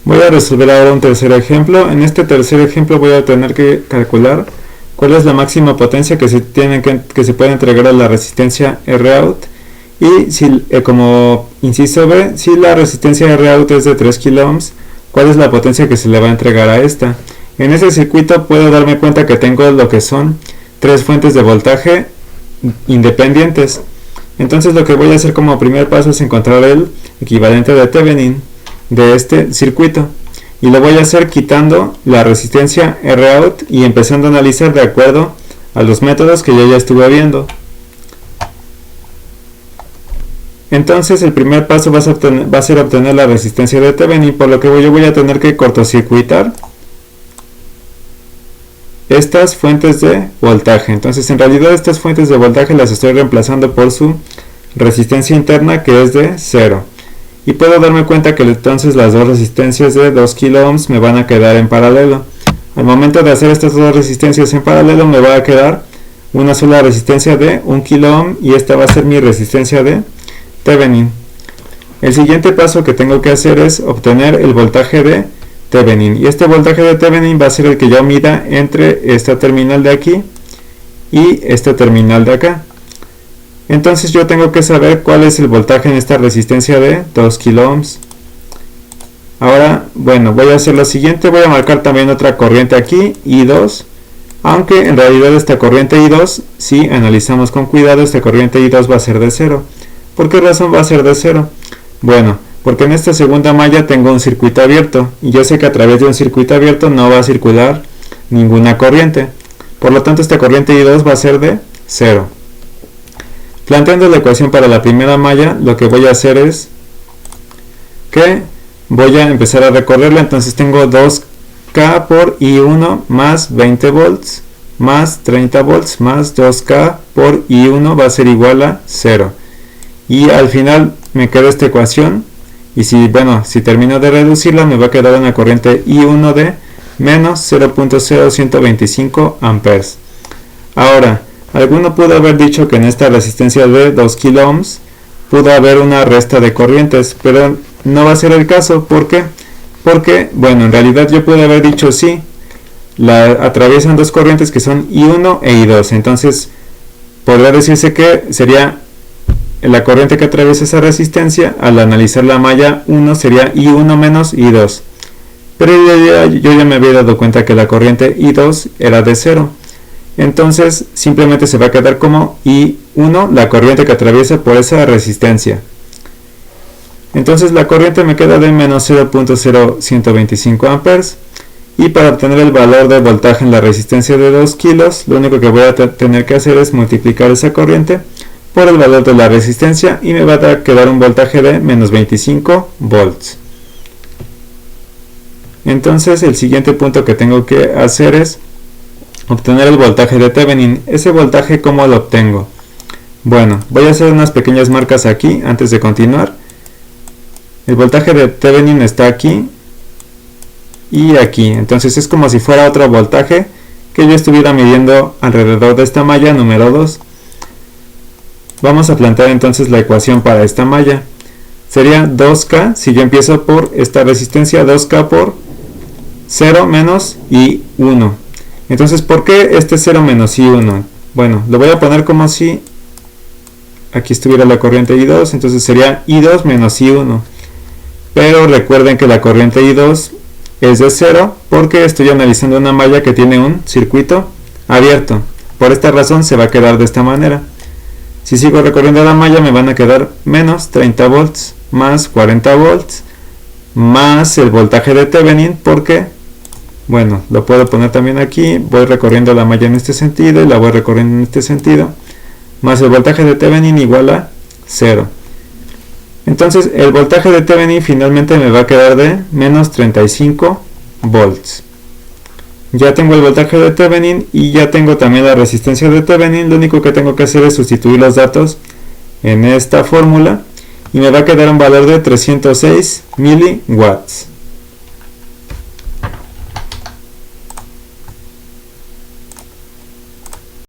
Voy a resolver ahora un tercer ejemplo. En este tercer ejemplo voy a tener que calcular cuál es la máxima potencia que se puede entregar a la resistencia Rout. Y si, como inciso B, si la resistencia Rout es de 3 kΩ, ¿cuál es la potencia que se le va a entregar a esta? En ese circuito puedo darme cuenta que tengo lo que son tres fuentes de voltaje independientes. Entonces lo que voy a hacer como primer paso es encontrar el equivalente de Thevenin de este circuito. Y lo voy a hacer quitando la resistencia Rout y empezando a analizar de acuerdo a los métodos que yo ya estuve viendo. Entonces el primer paso va a ser obtener la resistencia de Thevenin, por lo que yo voy a tener que cortocircuitar estas fuentes de voltaje. Entonces en realidad estas fuentes de voltaje las estoy reemplazando por su resistencia interna, que es de 0. Y puedo darme cuenta que entonces las dos resistencias de 2 kΩ me van a quedar en paralelo. Al momento de hacer estas dos resistencias en paralelo me va a quedar una sola resistencia de 1 kΩ y esta va a ser mi resistencia de Thevenin. El siguiente paso que tengo que hacer es obtener el voltaje de Thevenin, y este voltaje de Thevenin va a ser el que yo mida entre esta terminal de aquí y esta terminal de acá. Entonces yo tengo que saber cuál es el voltaje en esta resistencia de 2 kΩ. Ahora, bueno, voy a hacer lo siguiente, voy a marcar también otra corriente aquí, I2, aunque en realidad esta corriente I2, si analizamos con cuidado, esta corriente I2 va a ser de 0. ¿Por qué razón va a ser de 0? Bueno, porque en esta segunda malla tengo un circuito abierto, y yo sé que a través de un circuito abierto no va a circular ninguna corriente. Por lo tanto, esta corriente I2 va a ser de 0. Planteando la ecuación para la primera malla, lo que voy a hacer es que voy a empezar a recorrerla. Entonces tengo 2K por I1 más 20 volts más 30 volts más 2K por I1 va a ser igual a 0. Y al final me queda esta ecuación. Y si termino de reducirla, me va a quedar una corriente I1 de menos 0.0125 amperes. Ahora, alguno pudo haber dicho que en esta resistencia de 2 kΩ pudo haber una resta de corrientes, pero no va a ser el caso. ¿Por qué? Porque, en realidad yo pude haber dicho sí, atraviesan dos corrientes que son I1 e I2. Entonces, podría decirse que sería la corriente que atraviesa esa resistencia. Al analizar la malla 1 sería I1 menos I2. Pero yo ya me había dado cuenta que la corriente I2 era de 0. Entonces simplemente se va a quedar como I1, la corriente que atraviesa por esa resistencia. Entonces la corriente me queda de menos 0.0125 amperes. Y para obtener el valor de voltaje en la resistencia de 2 kilos, lo único que voy a tener que hacer es multiplicar esa corriente por el valor de la resistencia y me va a quedar un voltaje de menos 25 volts. Entonces el siguiente punto que tengo que hacer es obtener el voltaje de Thevenin. Ese voltaje, ¿cómo lo obtengo? Bueno, voy a hacer unas pequeñas marcas aquí antes de continuar. El voltaje de Thevenin está aquí y aquí. Entonces es como si fuera otro voltaje que yo estuviera midiendo alrededor de esta malla número 2. Vamos a plantear entonces la ecuación para esta malla. Sería 2K, si yo empiezo por esta resistencia, 2K por 0 menos I1. Entonces, ¿por qué este 0 menos I1? Bueno, lo voy a poner como si aquí estuviera la corriente I2, entonces sería I2 menos I1. Pero recuerden que la corriente I2 es de 0 porque estoy analizando una malla que tiene un circuito abierto. Por esta razón se va a quedar de esta manera. Si sigo recorriendo la malla me van a quedar menos 30 volts más 40 volts más el voltaje de Thevenin, porque lo puedo poner también aquí, voy recorriendo la malla en este sentido y la voy recorriendo en este sentido, más el voltaje de Thevenin igual a 0. Entonces el voltaje de Thevenin finalmente me va a quedar de menos 35 volts. Ya tengo el voltaje de Thevenin y ya tengo también la resistencia de Thevenin. Lo único que tengo que hacer es sustituir los datos en esta fórmula y me va a quedar un valor de 306 miliwatts.